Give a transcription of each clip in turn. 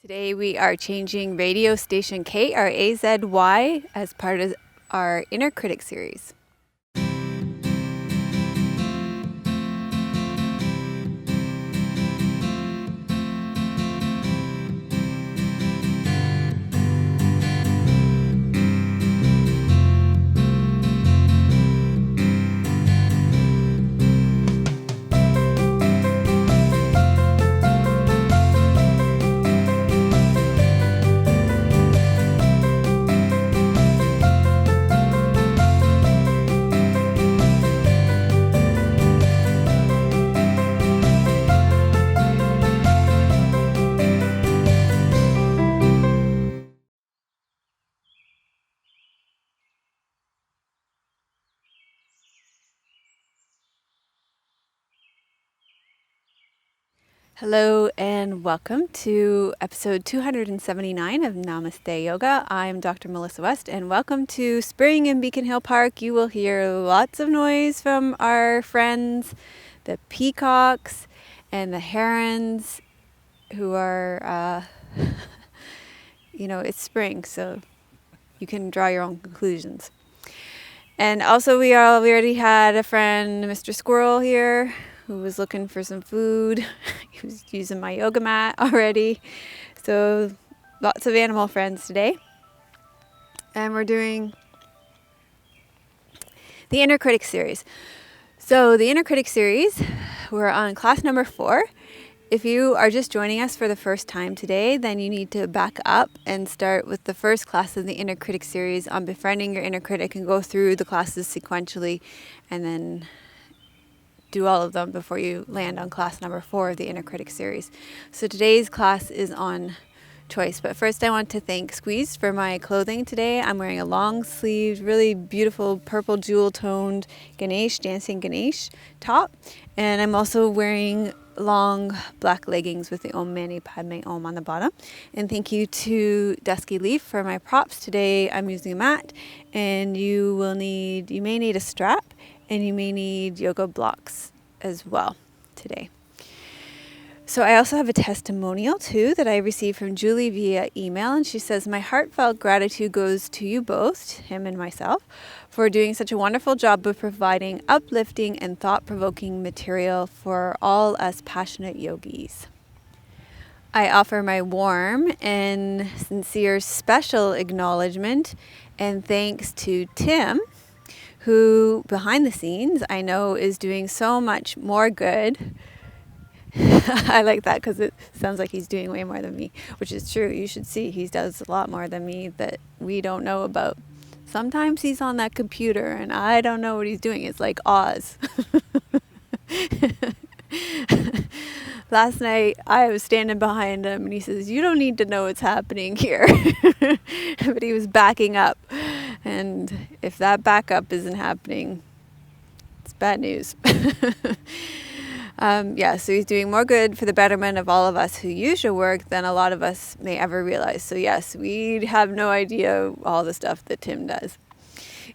Today we are changing radio station KRAZY as part of our Inner Critic series. Hello and welcome to episode 279 of Namaste Yoga. I'm Dr. Melissa West and welcome to spring in Beacon Hill Park. You will hear lots of noise from our friends, the peacocks and the herons who are, it's spring, so you can draw your own conclusions. And also we already had a friend, Mr. Squirrel here, who was looking for some food. He was using my yoga mat already. So lots of animal friends today. And we're doing the Inner Critic series. So the Inner Critic series, we're on class number 4. If you are just joining us for the first time today, then you need to back up and start with the first class of the Inner Critic series on befriending your inner critic and go through the classes sequentially and then do all of them before you land on class number 4 of the Inner Critic series. So today's class is on choice. But first I want to thank Squeeze for my clothing today. I'm wearing a long sleeved, really beautiful purple jewel toned dancing Ganesh top. And I'm also wearing long black leggings with the Om Mani Padme Om on the bottom. And thank you to Dusky Leaf for my props. Today I'm using a mat and you may need a strap and you may need yoga blocks as well today. So I also have a testimonial too that I received from Julie via email, and she says, "My heartfelt gratitude goes to you both, him and myself, for doing such a wonderful job of providing uplifting and thought-provoking material for all us passionate yogis. I offer my warm and sincere special acknowledgement and thanks to Tim, who behind the scenes I know is doing so much more good." I like that because it sounds like he's doing way more than me, which is true. You should see he does a lot more than me that we don't know about. Sometimes he's on that computer and I don't know what he's doing. It's like Oz. Last night I was standing behind him and he says, "You don't need to know what's happening here." But he was backing up. And if that backup isn't happening, it's bad news. So he's doing more good for the betterment of all of us who use your work than a lot of us may ever realize. So yes, we have no idea all the stuff that Tim does.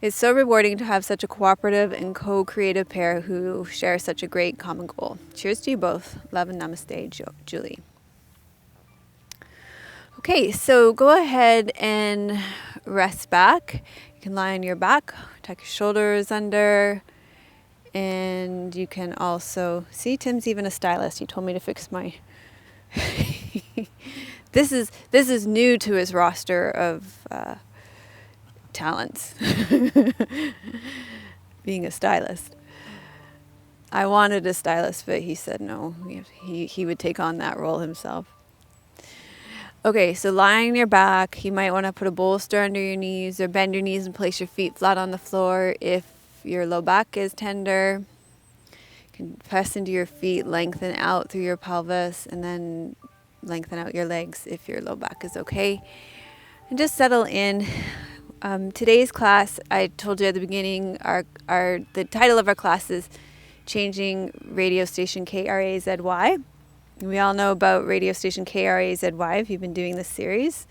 It's so rewarding to have such a cooperative and co-creative pair who share such a great common goal. Cheers to you both. Love and namaste, Julie. Okay, so go ahead and rest back. You can lie on your back, tuck your shoulders under, and you can also see Tim's even a stylist. He told me to fix my this is new to his roster of talents. Being a stylist. I wanted a stylist, but he said no. He would take on that role himself. Okay, so lying on your back, you might want to put a bolster under your knees or bend your knees and place your feet flat on the floor if your low back is tender. You can press into your feet, lengthen out through your pelvis, and then lengthen out your legs if your low back is okay. And just settle in. Today's class, I told you at the beginning, the title of our class is Changing Radio Station KRAZY. We all know about radio station KRAZY if you've been doing this series.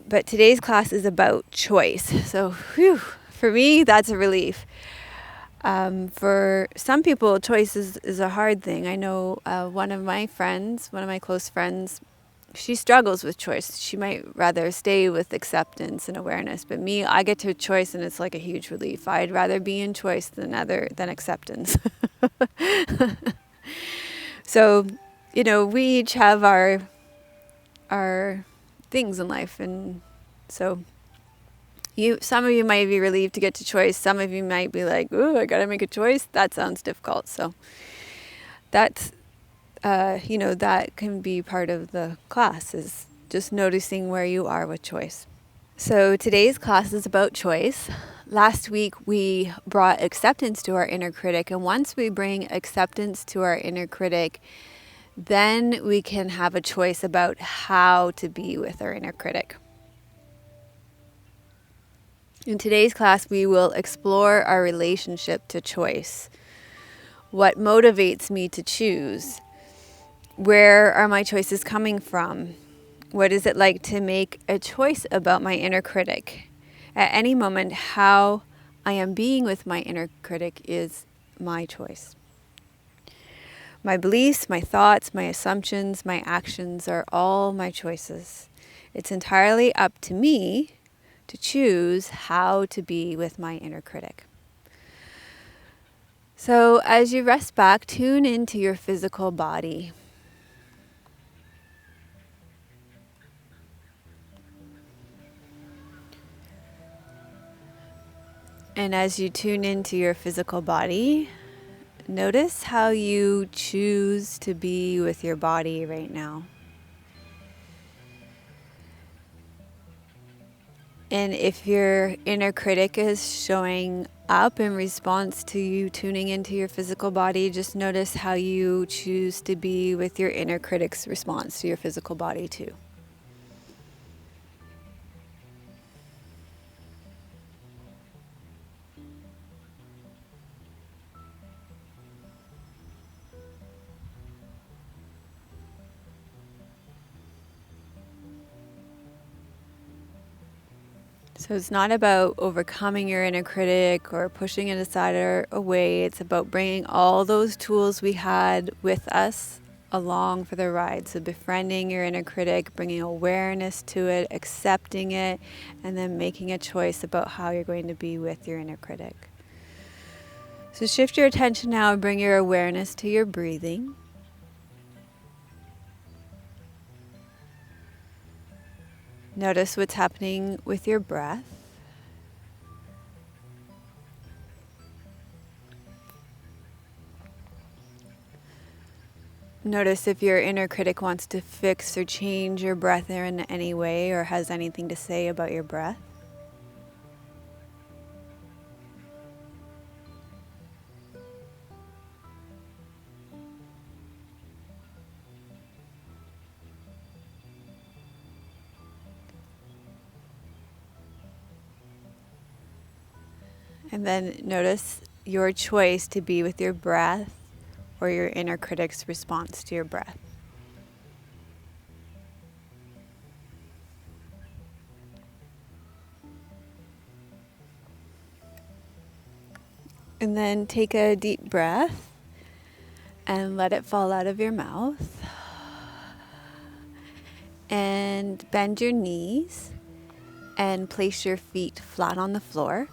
But today's class is about choice. So, for me, that's a relief. For some people, choice is a hard thing. I know one of my close friends, she struggles with choice. She might rather stay with acceptance and awareness. But me, I get to choice, and it's like a huge relief. I'd rather be in choice than acceptance. So, we each have our things in life, and so some of you might be relieved to get to choice. Some of you might be like, "Ooh, I gotta make a choice." That sounds difficult. So that's that can be part of the class, is just noticing where you are with choice. So today's class is about choice. Last week we brought acceptance to our inner critic, and once we bring acceptance to our inner critic, then we can have a choice about how to be with our inner critic. In today's class, we will explore our relationship to choice. What motivates me to choose? Where are my choices coming from? What is it like to make a choice about my inner critic? At any moment, how I am being with my inner critic is my choice. My beliefs, my thoughts, my assumptions, my actions are all my choices. It's entirely up to me to choose how to be with my inner critic. So as you rest back, tune into your physical body. And as you tune into your physical body, notice how you choose to be with your body right now. And if your inner critic is showing up in response to you tuning into your physical body, just notice how you choose to be with your inner critic's response to your physical body too. So it's not about overcoming your inner critic or pushing it aside or away. It's about bringing all those tools we had with us along for the ride. So befriending your inner critic, bringing awareness to it, accepting it, and then making a choice about how you're going to be with your inner critic. So shift your attention now and bring your awareness to your breathing. Notice what's happening with your breath. Notice if your inner critic wants to fix or change your breath in any way or has anything to say about your breath. And then notice your choice to be with your breath or your inner critic's response to your breath. And then take a deep breath and let it fall out of your mouth. And bend your knees and place your feet flat on the floor.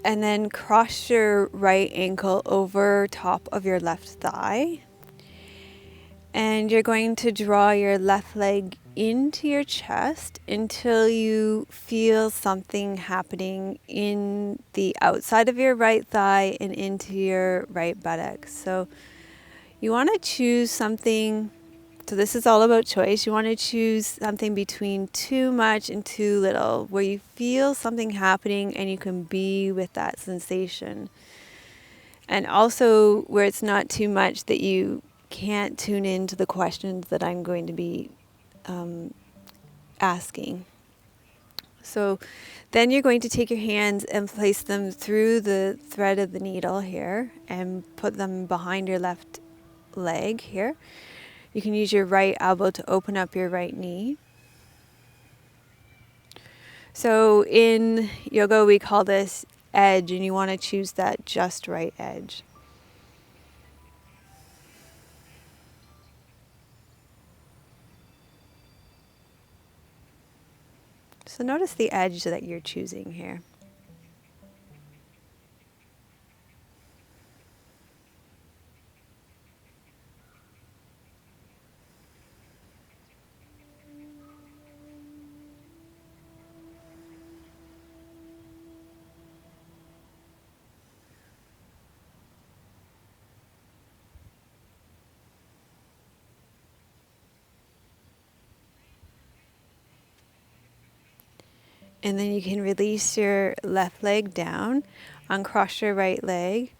And then cross your right ankle over top of your left thigh. And you're going to draw your left leg into your chest until you feel something happening in the outside of your right thigh and into your right buttock. So you want to choose something. So this is all about choice. You want to choose something between too much and too little, where you feel something happening and you can be with that sensation. And also where it's not too much that you can't tune into the questions that I'm going to be asking. So then you're going to take your hands and place them through the thread of the needle here and put them behind your left leg here. You can use your right elbow to open up your right knee. So in yoga, we call this edge, and you want to choose that just right edge. So notice the edge that you're choosing here. And then you can release your left leg down, uncross your right leg,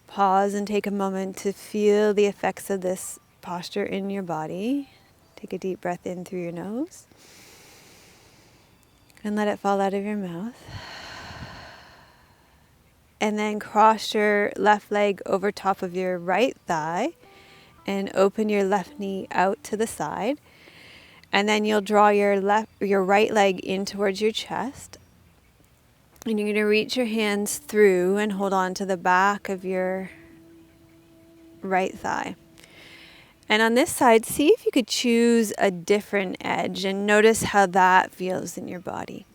pause and take a moment to feel the effects of this posture in your body. Take a deep breath in through your nose and let it fall out of your mouth. And then cross your left leg over top of your right thigh and open your left knee out to the side. And then you'll draw your right leg in towards your chest. And you're going to reach your hands through and hold on to the back of your right thigh. And on this side, see if you could choose a different edge and notice how that feels in your body.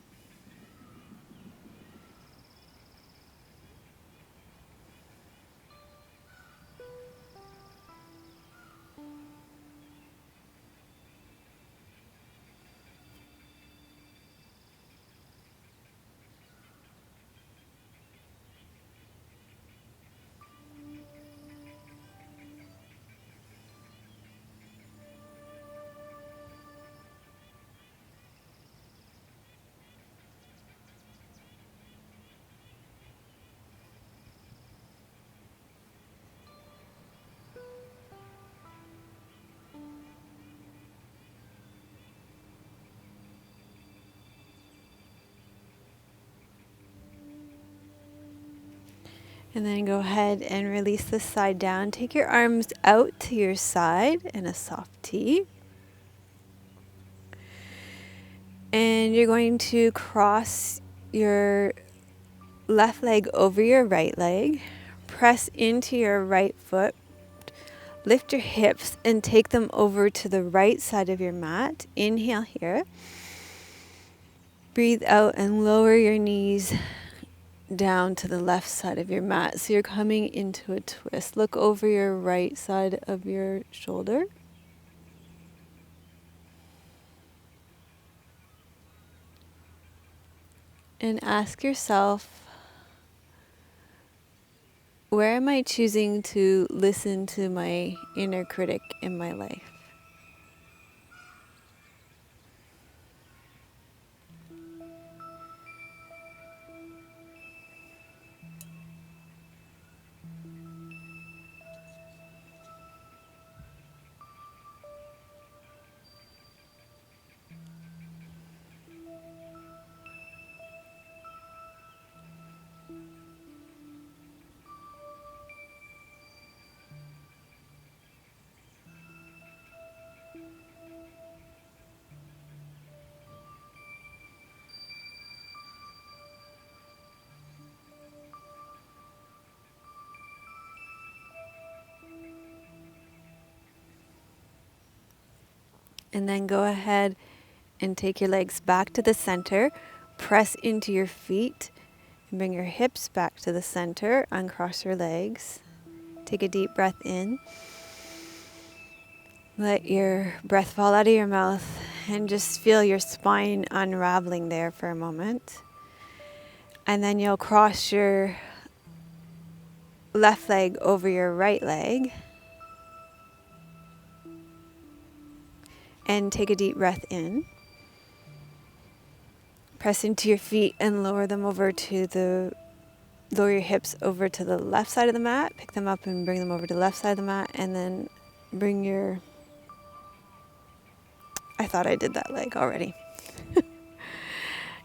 And then go ahead and release this side down. Take your arms out to your side in a soft T. And you're going to cross your left leg over your right leg. Press into your right foot. Lift your hips and take them over to the right side of your mat. Inhale here. Breathe out and lower your knees down to the left side of your mat. So you're coming into a twist. Look over your right side of your shoulder. And ask yourself, where am I choosing to listen to my inner critic in my life? And then go ahead and take your legs back to the center. Press into your feet and bring your hips back to the center. Uncross your legs. Take a deep breath in. Let your breath fall out of your mouth and just feel your spine unraveling there for a moment. And then you'll cross your left leg over your right leg. And take a deep breath in. Press into your feet and lower your hips over to the left side of the mat. Pick them up and bring them over to the left side of the mat. And then I thought I did that leg already. You're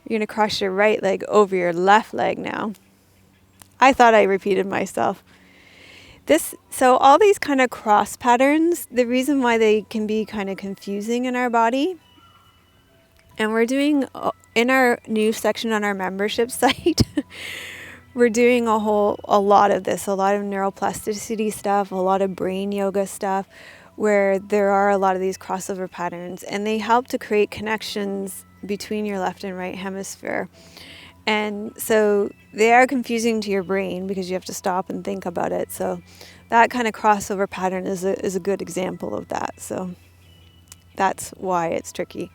going to cross your right leg over your left leg now. I thought I repeated myself. So all these kind of cross patterns, the reason why they can be kind of confusing in our body, and we're doing in our new section on our membership site, we're doing a lot of this, a lot of neuroplasticity stuff, a lot of brain yoga stuff, where there are a lot of these crossover patterns, and they help to create connections between your left and right hemisphere. And so they are confusing to your brain because you have to stop and think about it. So that kind of crossover pattern is a good example of that. So that's why it's tricky.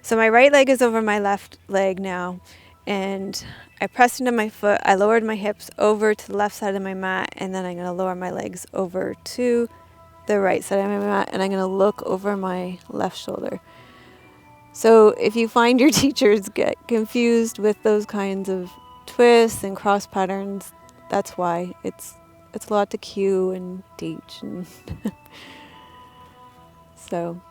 So my right leg is over my left leg now, and I pressed into my foot. I lowered my hips over to the left side of my mat, and then I'm going to lower my legs over to the right side of my mat, and I'm going to look over my left shoulder. So if you find your teachers get confused with those kinds of twists and cross patterns, that's why. It's a lot to cue and teach, and so.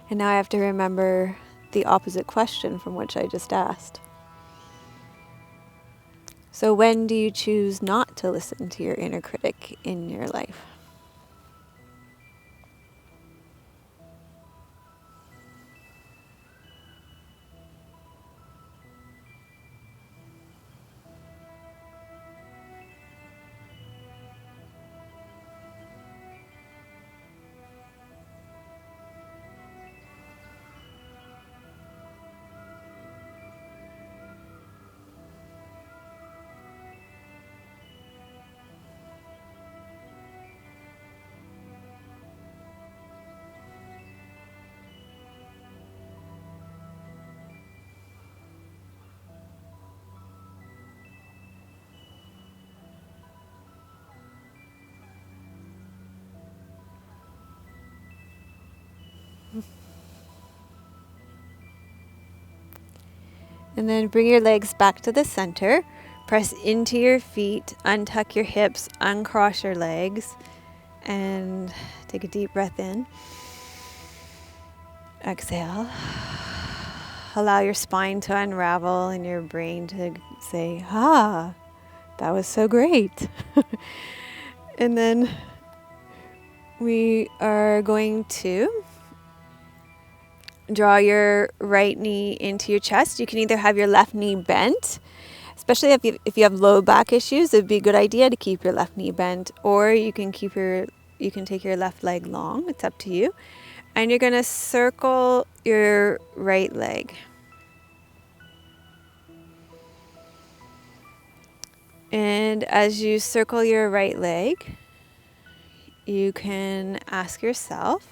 And now I have to remember the opposite question from which I just asked. So when do you choose not to listen to your inner critic in your life? And then bring your legs back to the center. Press into your feet, untuck your hips, uncross your legs, and take a deep breath in. Exhale. Allow your spine to unravel and your brain to say, that was so great. And then we are going to draw your right knee into your chest. You can either have your left knee bent, especially if you have low back issues. It'd be a good idea to keep your left knee bent, or you can take your left leg long. It's up to you. And you're going to circle your right leg. And as you circle your right leg, you can ask yourself,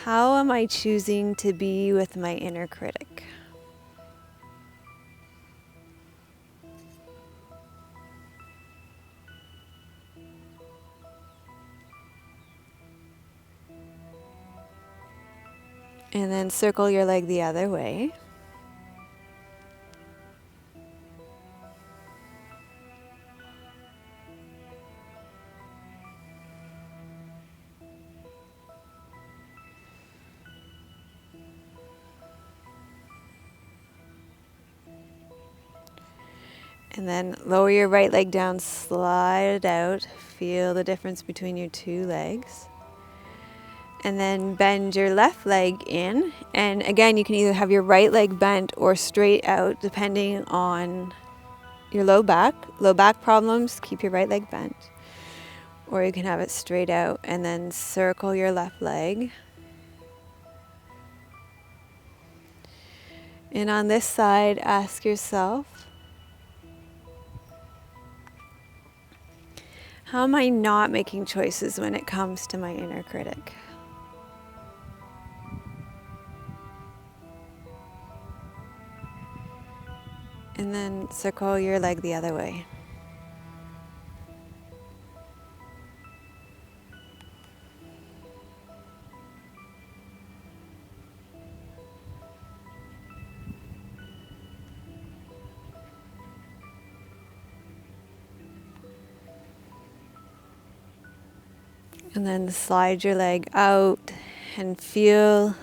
how am I choosing to be with my inner critic? And then circle your leg the other way. And then lower your right leg down, slide it out. Feel the difference between your two legs. And then bend your left leg in. And again, you can either have your right leg bent or straight out, depending on your low back. Low back problems, keep your right leg bent. Or you can have it straight out and then circle your left leg. And on this side, ask yourself, how am I not making choices when it comes to my inner critic? And then circle your leg the other way. And then slide your leg out and feel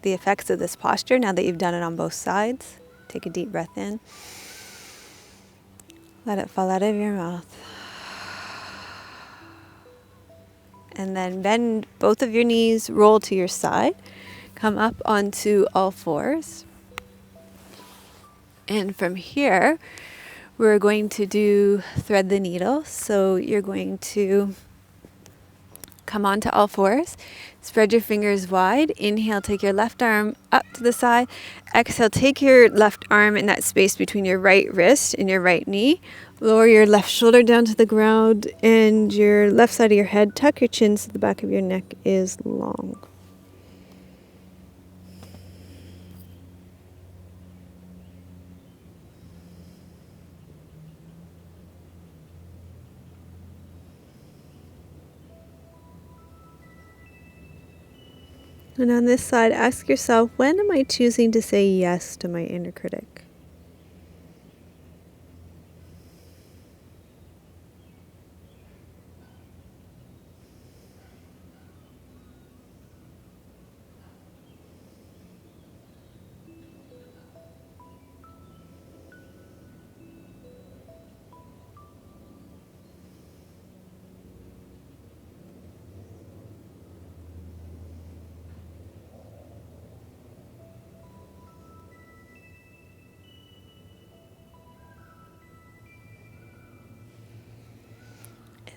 the effects of this posture now that you've done it on both sides. Take a deep breath in. Let it fall out of your mouth. And then bend both of your knees, roll to your side. Come up onto all fours. And from here, we're going to do thread the needle. So you're going to come onto all fours, spread your fingers wide. Inhale, take your left arm up to the side. Exhale, take your left arm in that space between your right wrist and your right knee. Lower your left shoulder down to the ground and your left side of your head. Tuck your chin so the back of your neck is long. And on this side, ask yourself, when am I choosing to say yes to my inner critic?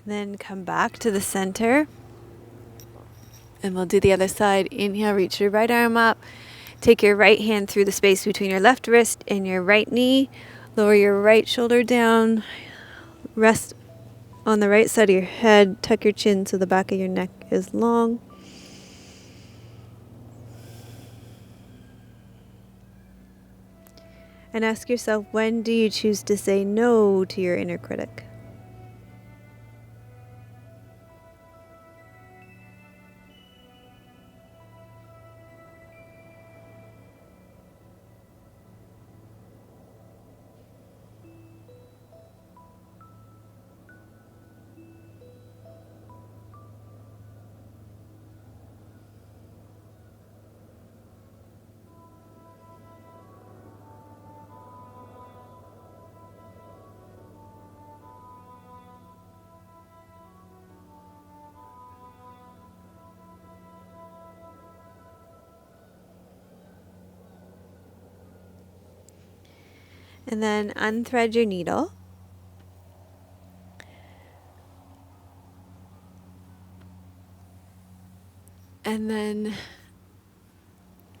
Then come back to the center. And we'll do the other side. Inhale, reach your right arm up. Take your right hand through the space between your left wrist and your right knee. Lower your right shoulder down. Rest on the right side of your head. Tuck your chin so the back of your neck is long. And ask yourself, when do you choose to say no to your inner critic? And then unthread your needle. And then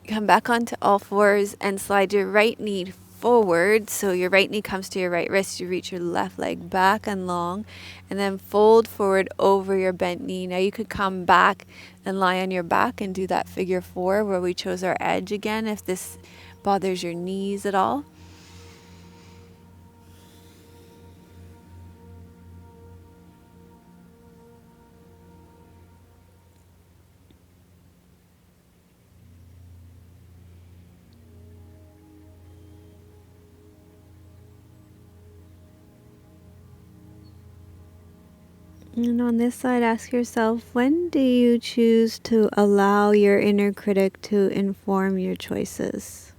come back onto all fours and slide your right knee forward. So your right knee comes to your right wrist. You reach your left leg back and long. And then fold forward over your bent knee. Now you could come back and lie on your back and do that figure four where we chose our edge again if this bothers your knees at all. And on this side, ask yourself, when do you choose to allow your inner critic to inform your choices?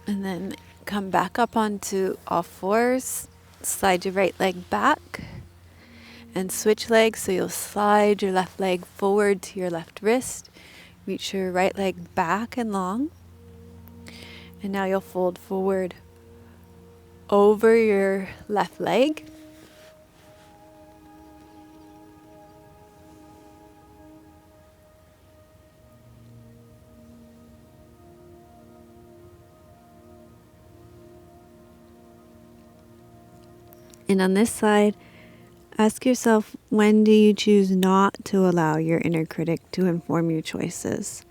And then come back up onto all fours. Slide your right leg back and switch legs. So you'll slide your left leg forward to your left wrist. Reach your right leg back and long. And now you'll fold forward over your left leg. And on this side, ask yourself, when do you choose not to allow your inner critic to inform your choices?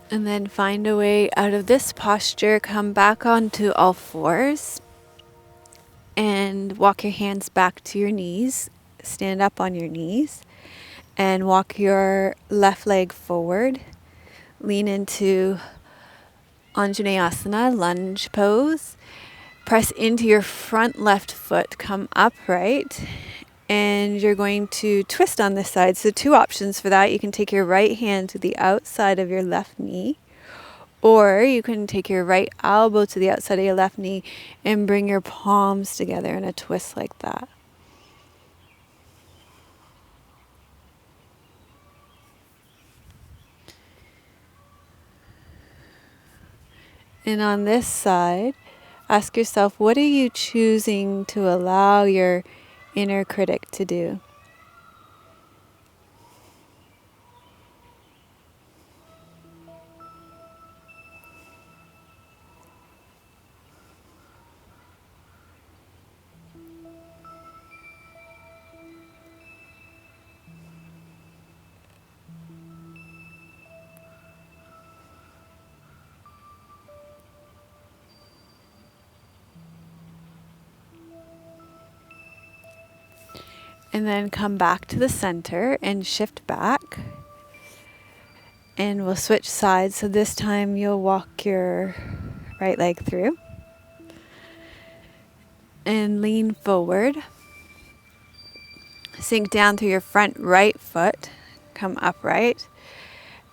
And then find a way out of this posture. Come back onto all fours and walk your hands back to your knees. Stand up on your knees and walk your left leg forward. Lean into Anjaneyasana, lunge pose. Press into your front left foot. Come upright. And you're going to twist on this side. So 2 options for that. You can take your right hand to the outside of your left knee. Or you can take your right elbow to the outside of your left knee and bring your palms together in a twist like that. And on this side, ask yourself, what are you choosing to allow your inner critic to do? And then come back to the center and shift back. And we'll switch sides. So this time you'll walk your right leg through. And lean forward. Sink down through your front right foot. Come upright.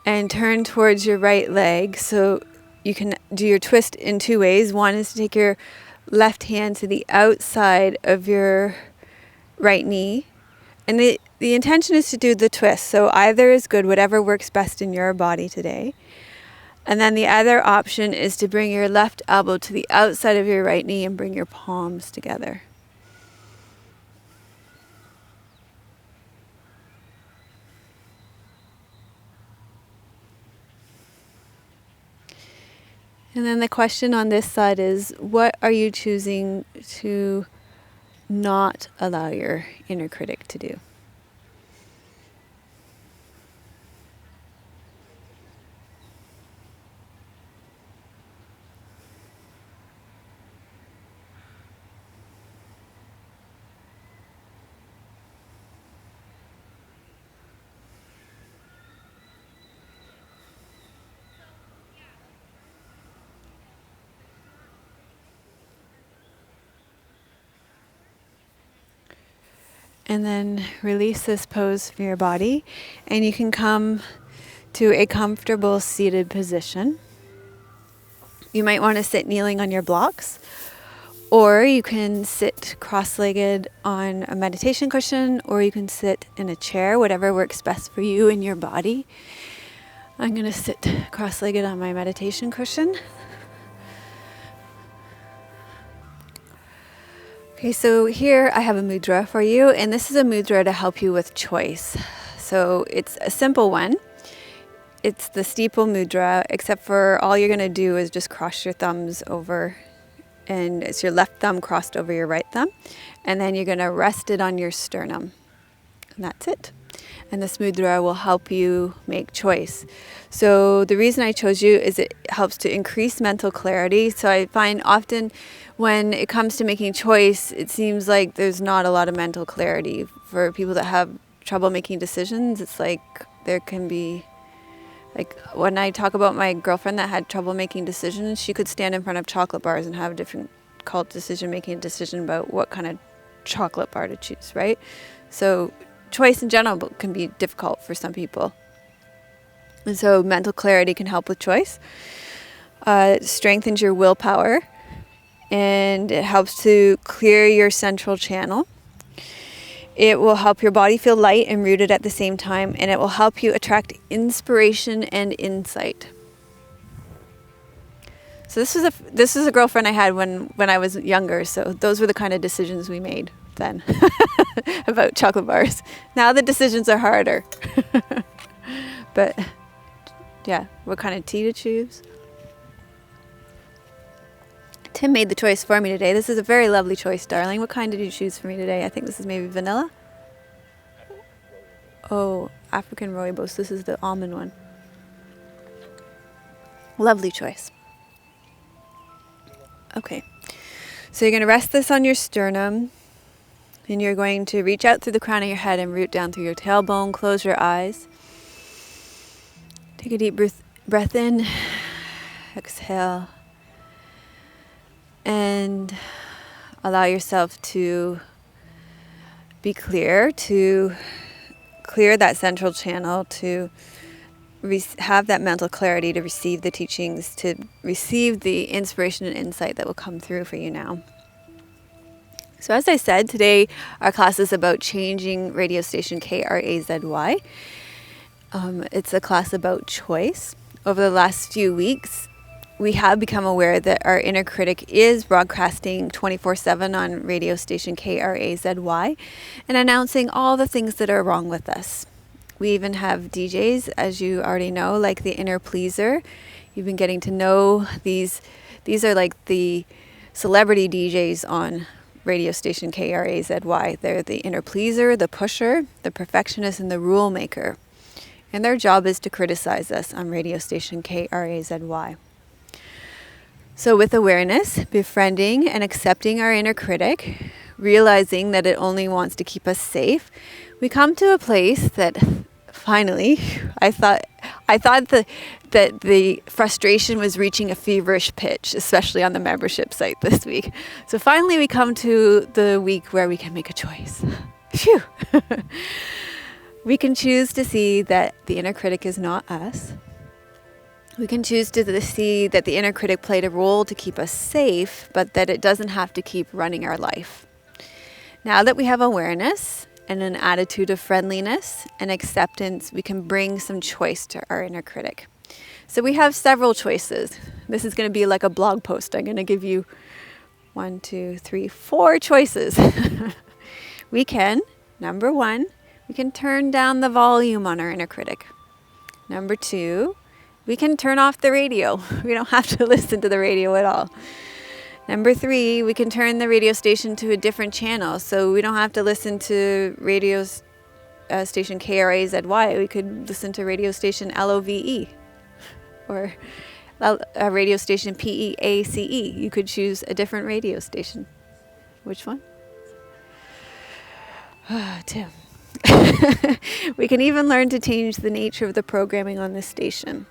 And turn towards your right leg. So you can do your twist in 2 ways. One is to take your left hand to the outside of your right knee. And the intention is to do the twist. So either is good, whatever works best in your body today. And then the other option is to bring your left elbow to the outside of your right knee and bring your palms together. And then the question on this side is, what are you choosing to not allow your inner critic to do? And then release this pose from your body, and you can come to a comfortable seated position. You might want to sit kneeling on your blocks, or you can sit cross-legged on a meditation cushion, or you can sit in a chair, whatever works best for you and your body. I'm going to sit cross-legged on my meditation cushion. Okay, so here I have a mudra for you, and this is a mudra to help you with choice. So it's a simple one. It's the steeple mudra, except for all you're going to do is just cross your thumbs over, and it's your left thumb crossed over your right thumb, and then you're going to rest it on your sternum, and that's it. And this mudra will help you make choice. So the reason I chose you is it helps to increase mental clarity. So I find often when it comes to making choice, it seems like there's not a lot of mental clarity. For people that have trouble making decisions, it's like there can be, like when I talk about my girlfriend that had trouble making decisions, she could stand in front of chocolate bars and have a difficult making a decision about what kind of chocolate bar to choose, right? So choice in general can be difficult for some people. And so mental clarity can help with choice. It strengthens your willpower, and it helps to clear your central channel. It will help your body feel light and rooted at the same time, and it will help you attract inspiration and insight. So this is a girlfriend I had when I was younger, so those were the kind of decisions we made then about chocolate bars. Now the decisions are harder. But yeah, what kind of tea to choose? Tim made the choice for me today. This is a very lovely choice, darling. What kind did you choose for me today? I think this is maybe vanilla. Oh, African rooibos. This is the almond one. Lovely choice. Okay. So you're going to rest this on your sternum, and you're going to reach out through the crown of your head and root down through your tailbone. Close your eyes. Take a deep breath in. Exhale. And allow yourself to be clear, to clear that central channel, to have that mental clarity to receive the teachings, to receive the inspiration and insight that will come through for you now. So as I said, today our class is about changing radio station KRAZY. It's a class about choice. Over the last few weeks, we have become aware that our inner critic is broadcasting 24/7 on radio station KRAZY and announcing all the things that are wrong with us. We even have DJs, as you already know, like the inner pleaser. You've been getting to know these. These are like the celebrity DJs on radio station KRAZY. They're the inner pleaser, the pusher, the perfectionist, and the rule maker. And their job is to criticize us on radio station KRAZY. So with awareness, befriending and accepting our inner critic, realizing that it only wants to keep us safe, we come to a place that finally, I thought that the frustration was reaching a feverish pitch, especially on the membership site this week. So finally we come to the week where we can make a choice. Phew! We can choose to see that the inner critic is not us. We can choose to see that the inner critic played a role to keep us safe, but that it doesn't have to keep running our life. Now that we have awareness and an attitude of friendliness and acceptance, we can bring some choice to our inner critic. So we have several choices. This is going to be like a blog post. I'm going to give you 4 choices. We can, number 1, we can turn down the volume on our inner critic. Number 2, we can turn off the radio. We don't have to listen to the radio at all. Number 3, we can turn the radio station to a different channel, so we don't have to listen to radio station KRAZY. We could listen to radio station LOVE or radio station PEACE. You could choose a different radio station. Which one? Tim. We can even learn to change the nature of the programming on this station.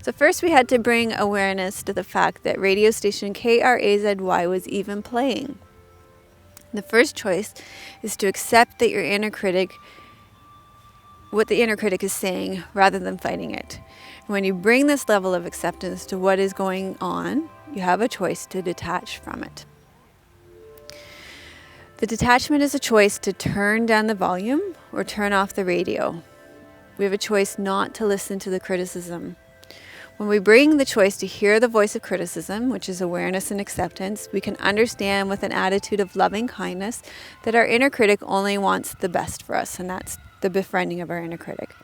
So first we had to bring awareness to the fact that radio station KRAZY was even playing. The first choice is to accept that your inner critic, what the inner critic is saying, rather than fighting it. And when you bring this level of acceptance to what is going on, you have a choice to detach from it. The detachment is a choice to turn down the volume or turn off the radio. We have a choice not to listen to the criticism. When we bring the choice to hear the voice of criticism, which is awareness and acceptance, we can understand with an attitude of loving kindness that our inner critic only wants the best for us, and that's the befriending of our inner critic.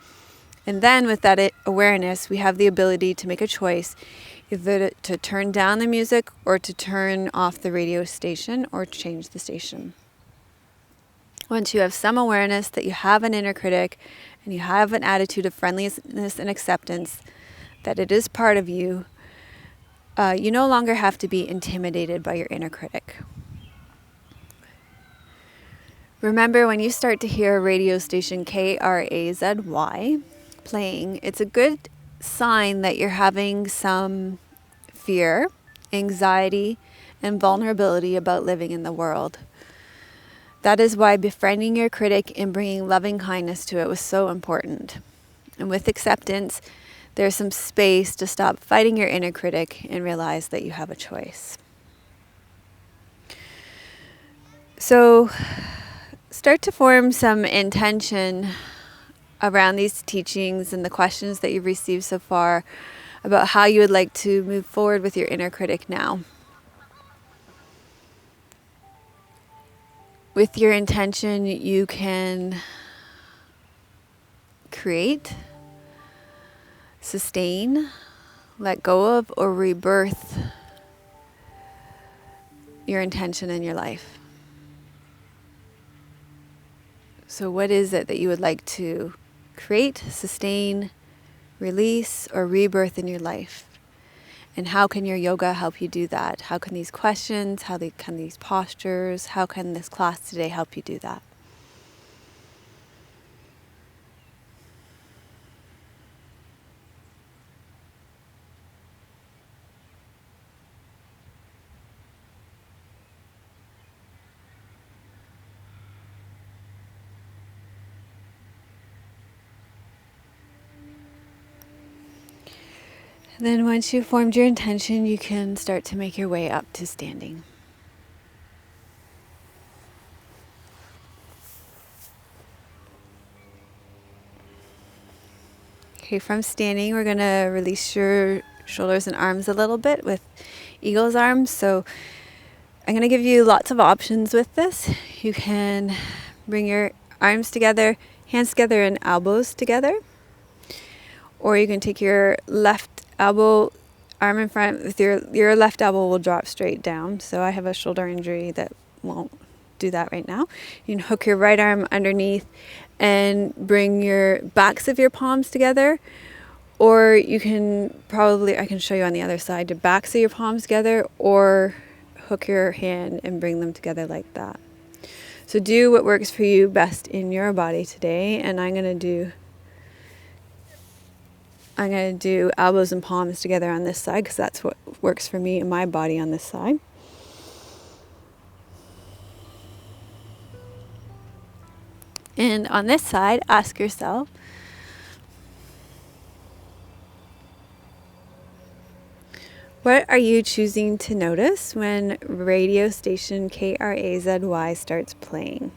And then with that awareness, we have the ability to make a choice either to turn down the music or to turn off the radio station or change the station. Once you have some awareness that you have an inner critic and you have an attitude of friendliness and acceptance, that it is part of you, you no longer have to be intimidated by your inner critic. Remember, when you start to hear radio station KRAZY playing, it's a good sign that you're having some fear, anxiety, and vulnerability about living in the world. That is why befriending your critic and bringing loving kindness to it was so important. And with acceptance, there's some space to stop fighting your inner critic and realize that you have a choice. So start to form some intention around these teachings and the questions that you've received so far about how you would like to move forward with your inner critic now. With your intention, you can create, sustain, let go of, or rebirth your intention in your life. So what is it that you would like to create, sustain, release, or rebirth in your life? And how can your yoga help you do that? How can these questions, can these postures, how can this class today help you do that? And then once you've formed your intention, you can start to make your way up to standing. Okay, from standing, we're going to release your shoulders and arms a little bit with eagle's arms. So I'm going to give you lots of options with this. You can bring your arms together, hands together, and elbows together. Or you can take your left elbow, arm in front, with your left elbow will drop straight down. So I have a shoulder injury that won't do that right now. You can hook your right arm underneath and bring your backs of your palms together. Or you can I can show you on the other side, the backs of your palms together, or hook your hand and bring them together like that. So do what works for you best in your body today. And I'm going to do elbows and palms together on this side because that's what works for me and my body on this side. And on this side, ask yourself, what are you choosing to notice when radio station KRAZY starts playing?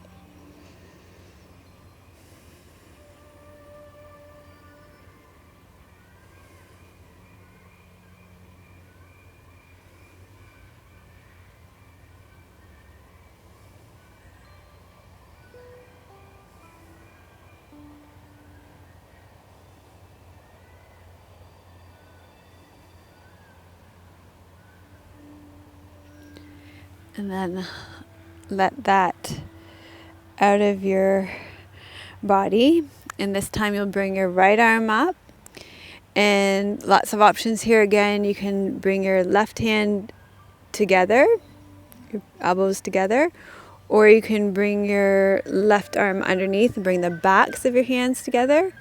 And then let that out of your body. And this time you'll bring your right arm up. And lots of options here again. You can bring your left hand together, your elbows together. Or you can bring your left arm underneath and bring the backs of your hands together.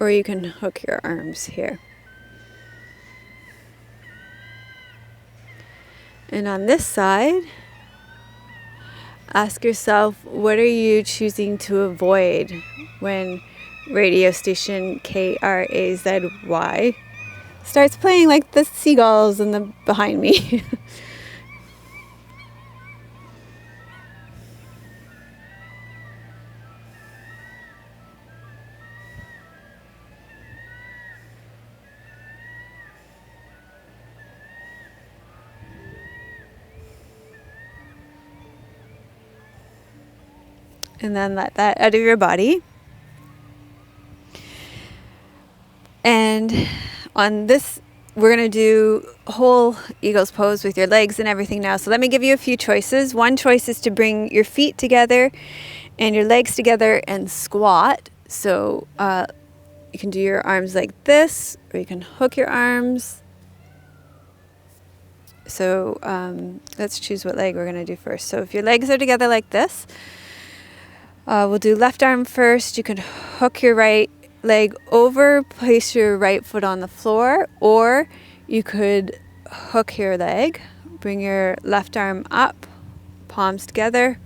Or you can hook your arms here. And on this side, ask yourself, what are you choosing to avoid when radio station KRAZY starts playing, like the seagulls behind me? And then let that out of your body. And on this, we're going to do whole eagle's pose with your legs and everything now. So let me give you a few choices. One choice is to bring your feet together and your legs together and squat. So you can do your arms like this, or you can hook your arms. So let's choose what leg we're going to do first. So if your legs are together like this, we'll do left arm first. You can hook your right leg over, place your right foot on the floor, or you could hook your leg, bring your left arm up, palms together,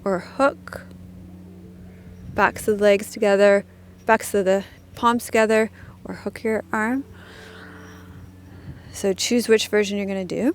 or hook, backs of the legs together, backs of the palms together, or hook your arm. So choose which version you're going to do.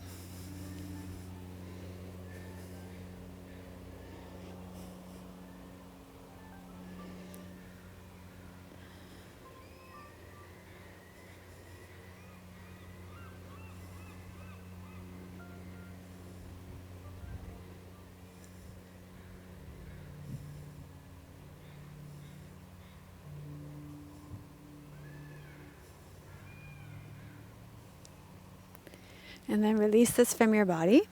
And then release this from your body.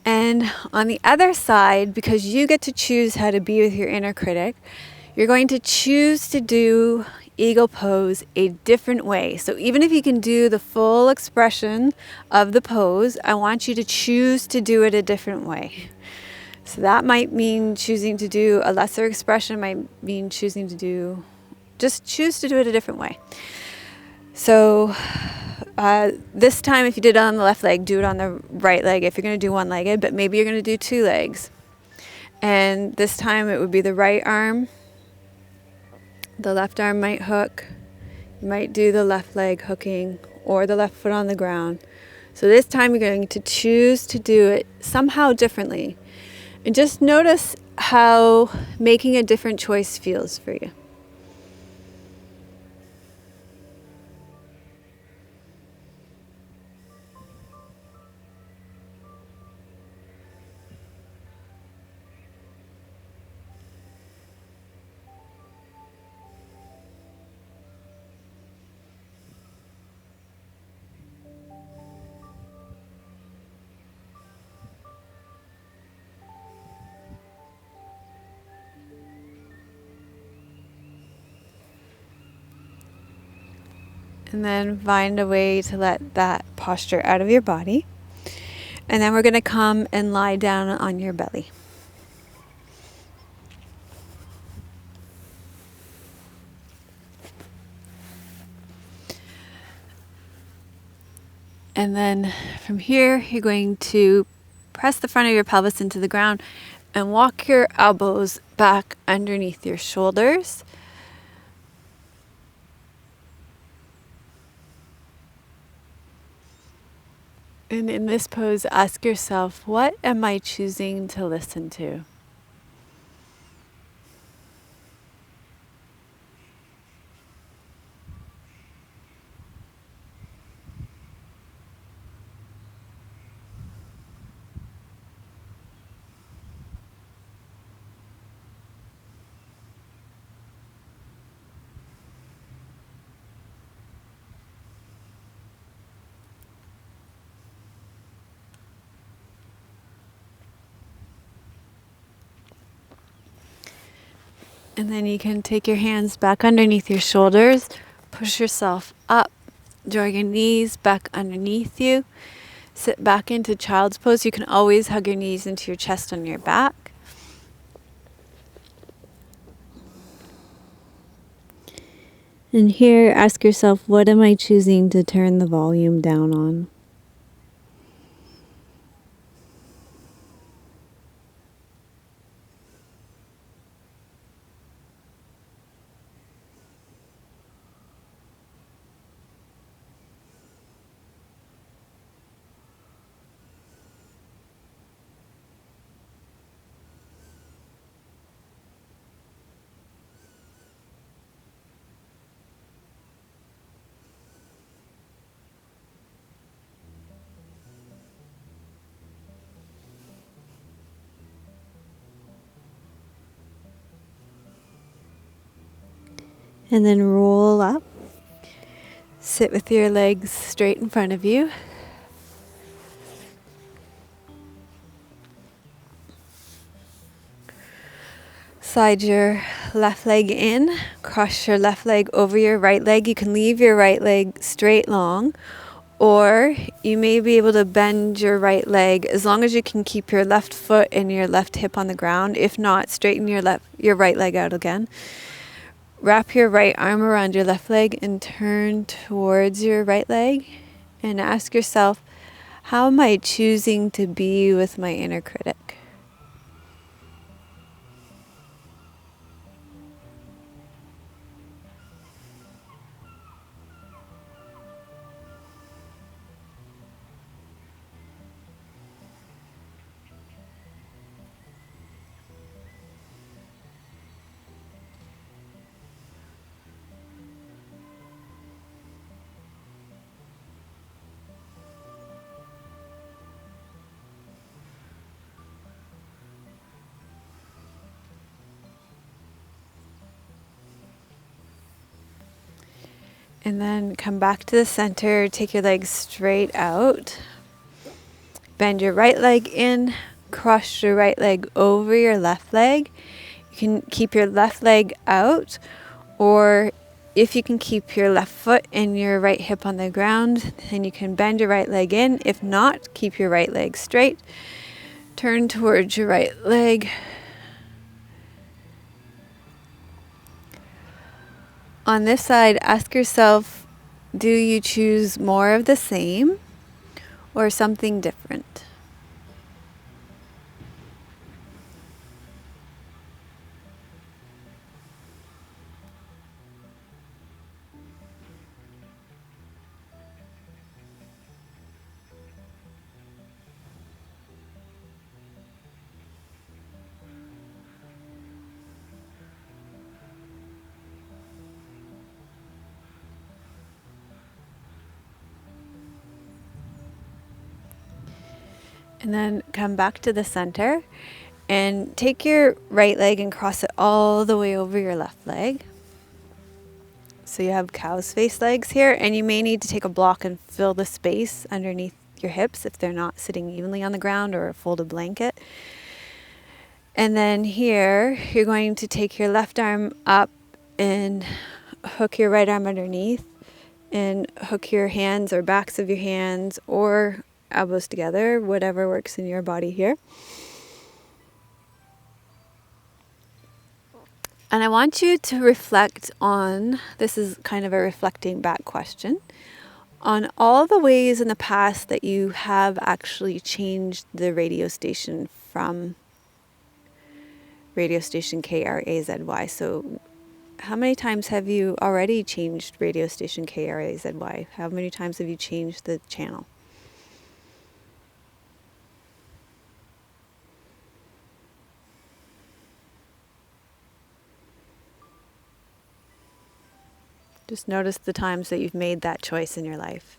And on the other side, because you get to choose how to be with your inner critic, you're going to choose to do eagle pose a different way. So even if you can do the full expression of the pose, I want you to choose to do it a different way. So that might mean choosing to do a lesser expression, might mean choosing to do, just choose to do it a different way. So this time, if you did it on the left leg, do it on the right leg if you're going to do one-legged, but maybe you're going to do two legs. And this time it would be the right arm. The left arm might hook. You might do the left leg hooking or the left foot on the ground. So this time you're going to choose to do it somehow differently. And just notice how making a different choice feels for you. And then find a way to let that posture out of your body. And then we're going to come and lie down on your belly. And then from here, you're going to press the front of your pelvis into the ground and walk your elbows back underneath your shoulders. And in this pose, ask yourself, what am I choosing to listen to? And then you can take your hands back underneath your shoulders, push yourself up, draw your knees back underneath you, sit back into child's pose. You can always hug your knees into your chest on your back. And here, ask yourself, what am I choosing to turn the volume down on? And then roll up. Sit with your legs straight in front of you. Slide your left leg in. Cross your left leg over your right leg. You can leave your right leg straight long, or you may be able to bend your right leg as long as you can keep your left foot and your left hip on the ground. If not, straighten your right leg out again. Wrap your right arm around your left leg and turn towards your right leg and ask yourself, how am I choosing to be with my inner critic? And then come back to the center, take your legs straight out. Bend your right leg in, cross your right leg over your left leg. You can keep your left leg out, or if you can keep your left foot and your right hip on the ground, then you can bend your right leg in. If not, keep your right leg straight. Turn towards your right leg. On this side, ask yourself, do you choose more of the same or something different? And then come back to the center and take your right leg and cross it all the way over your left leg. So you have cow's face legs here, and you may need to take a block and fill the space underneath your hips if they're not sitting evenly on the ground, or a folded blanket. And then here, you're going to take your left arm up and hook your right arm underneath, and hook your hands or backs of your hands or elbows together, whatever works in your body here. And I want you to reflect on, this is kind of a reflecting back question, on all the ways in the past that you have actually changed the radio station from radio station KRAZY. So how many times have you already changed radio station KRAZY? How many times have you changed the channel? Just notice the times that you've made that choice in your life.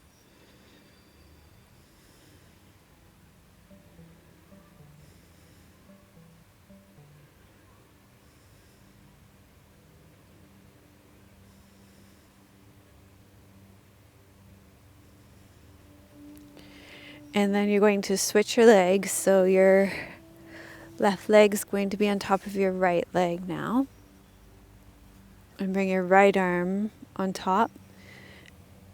And then you're going to switch your legs. So your left leg is going to be on top of your right leg now. And bring your right arm on top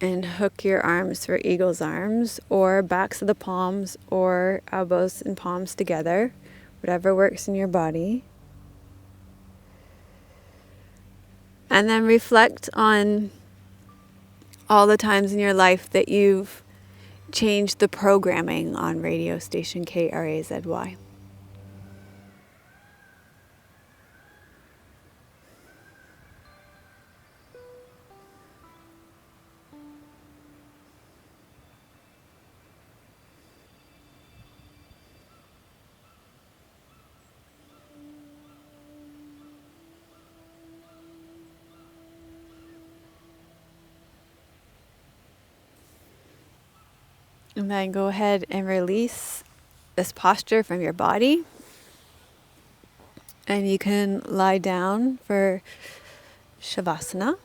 and hook your arms for eagle's arms, or backs of the palms, or elbows and palms together, whatever works in your body. And then reflect on all the times in your life that you've changed the programming on radio station KRAZY. And then go ahead and release this posture from your body. And you can lie down for Shavasana.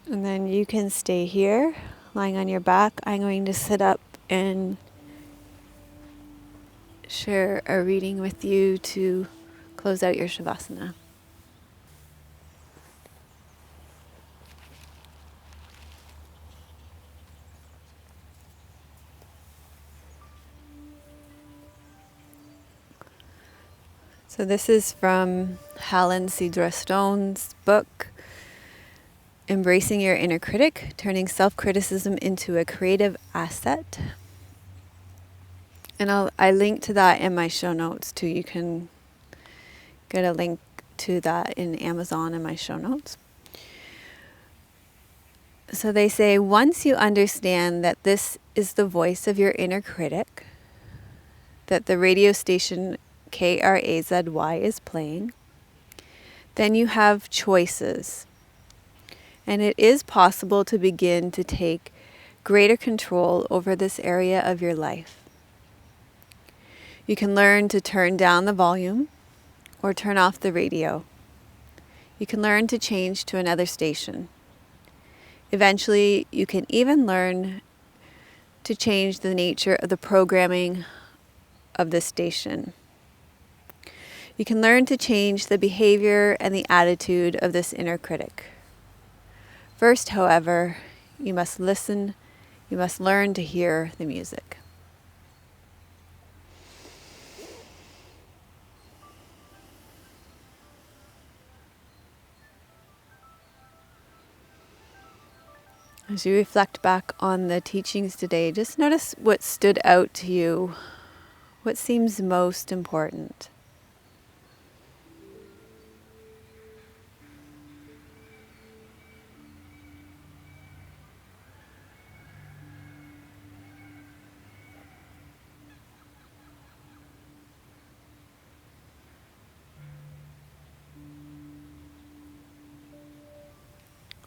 And then you can stay here, lying on your back. I'm going to sit up and share a reading with you to close out your Shavasana. So this is from Helen Cedra Stone's book, Embracing Your Inner Critic, Turning Self-Criticism into a Creative Asset. And I link to that in my show notes too. You can get a link to that in Amazon in my show notes. So they say, once you understand that this is the voice of your inner critic, that the radio station KRAZY is playing, Then you have choices. And it is possible to begin to take greater control over this area of your life. You can learn to turn down the volume or turn off the radio. You can learn to change to another station. Eventually, you can even learn to change the nature of the programming of this station. You can learn to change the behavior and the attitude of this inner critic. First, however, you must listen, you must learn to hear the music. As you reflect back on the teachings today, just notice what stood out to you, what seems most important.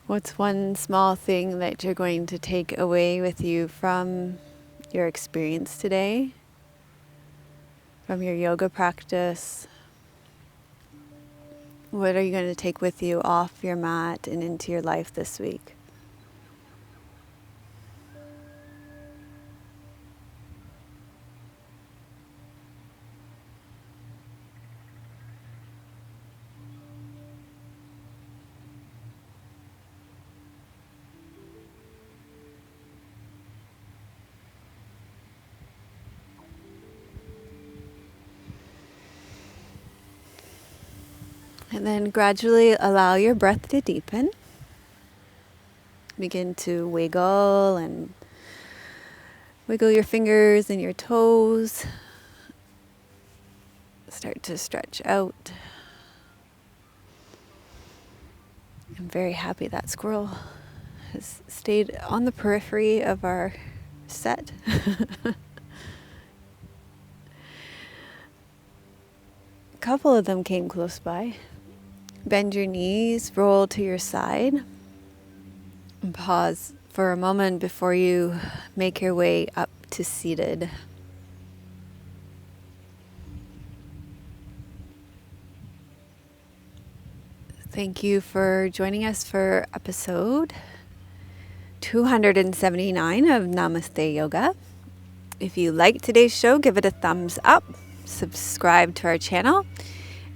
What's one small thing that you're going to take away with you from your experience today, from your yoga practice? What are you going to take with you off your mat and into your life this week? And then gradually allow your breath to deepen. Begin to wiggle and wiggle your fingers and your toes. Start to stretch out. I'm very happy that squirrel has stayed on the periphery of our set. A couple of them came close by. Bend your knees, roll to your side, and pause for a moment before you make your way up to seated. Thank you for joining us for episode 279 of Namaste Yoga. If you liked today's show, give it a thumbs up, subscribe to our channel.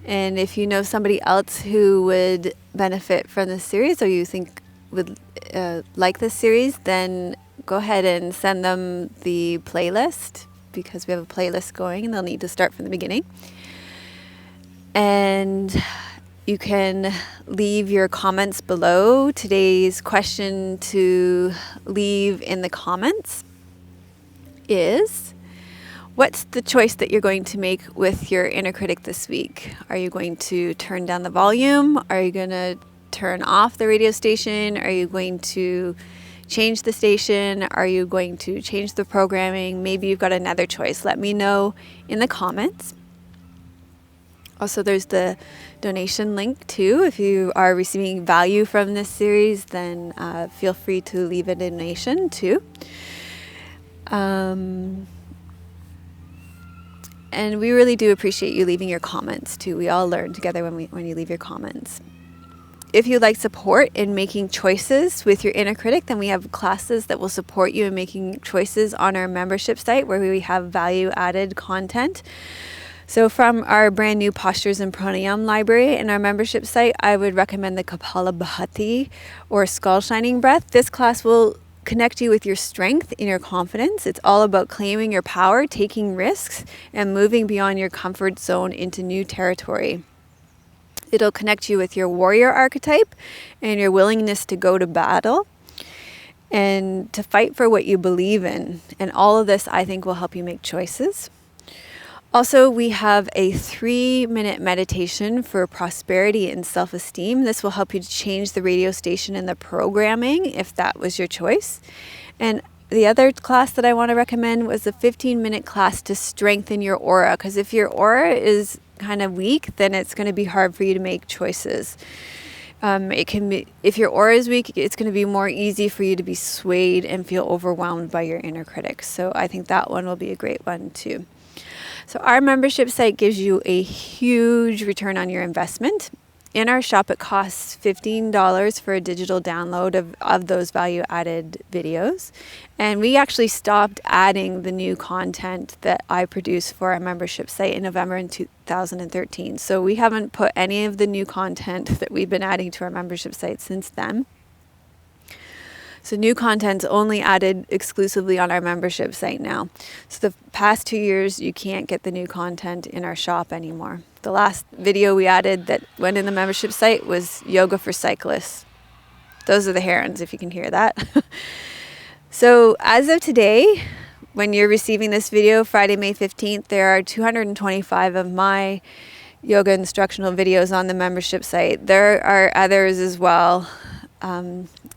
And if you know somebody else who would benefit from this series or you think would like this series, then go ahead and send them the playlist, because we have a playlist going and they'll need to start from the beginning. And you can leave your comments below. Today's question to leave in the comments is, what's the choice that you're going to make with your inner critic this week? Are you going to turn down the volume? Are you going to turn off the radio station? Are you going to change the station? Are you going to change the programming? Maybe you've got another choice. Let me know in the comments. Also, there's the donation link too. If you are receiving value from this series, then feel free to leave a donation too. And we really do appreciate you leaving your comments too. We all learn together when you leave your comments. If you'd like support in making choices with your inner critic, then we have classes that will support you in making choices on our membership site, where we have value-added content. So from our brand new Postures and Pranayam library in our membership site, I would recommend the Kapalabhati or Skull Shining Breath. This class will connect you with your strength and your confidence. It's all about claiming your power, taking risks, and moving beyond your comfort zone into new territory. It'll connect you with your warrior archetype and your willingness to go to battle and to fight for what you believe in. And all of this, I think, will help you make choices. Also, we have a 3-minute meditation for prosperity and self-esteem. This will help you to change the radio station and the programming, if that was your choice. And the other class that I want to recommend was a 15-minute class to strengthen your aura. Because if your aura is kind of weak, then it's going to be hard for you to make choices. It can be, if your aura is weak, it's going to be more easy for you to be swayed and feel overwhelmed by your inner critic. So I think that one will be a great one too. So our membership site gives you a huge return on your investment. In our shop, it costs $15 for a digital download of those value-added videos. And we actually stopped adding the new content that I produce for our membership site in November in 2013. So we haven't put any of the new content that we've been adding to our membership site since then. So new content's only added exclusively on our membership site now. So the past 2 years, you can't get the new content in our shop anymore. The last video we added that went in the membership site was yoga for cyclists. Those are the herons, if you can hear that. So as of today, when you're receiving this video, Friday, May 15th, there are 225 of my yoga instructional videos on the membership site. There are others as well.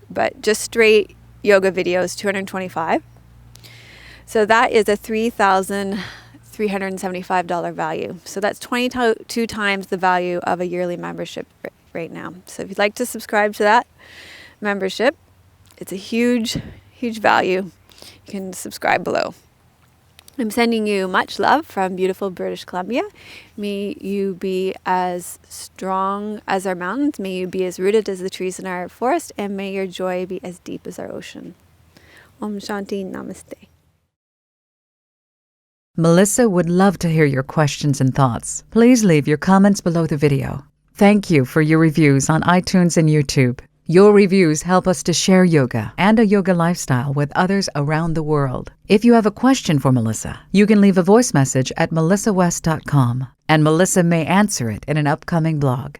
But just straight yoga videos, 225. So that is a $3,375 value. So that's 22 times the value of a yearly membership right now. So if you'd like to subscribe to that membership, it's a huge, huge value. You can subscribe below. I'm sending you much love from beautiful British Columbia. May you be as strong as our mountains. May you be as rooted as the trees in our forest. And may your joy be as deep as our ocean. Om Shanti Namaste. Melissa would love to hear your questions and thoughts. Please leave your comments below the video. Thank you for your reviews on iTunes and YouTube. Your reviews help us to share yoga and a yoga lifestyle with others around the world. If you have a question for Melissa, you can leave a voice message at melissawest.com, and Melissa may answer it in an upcoming blog.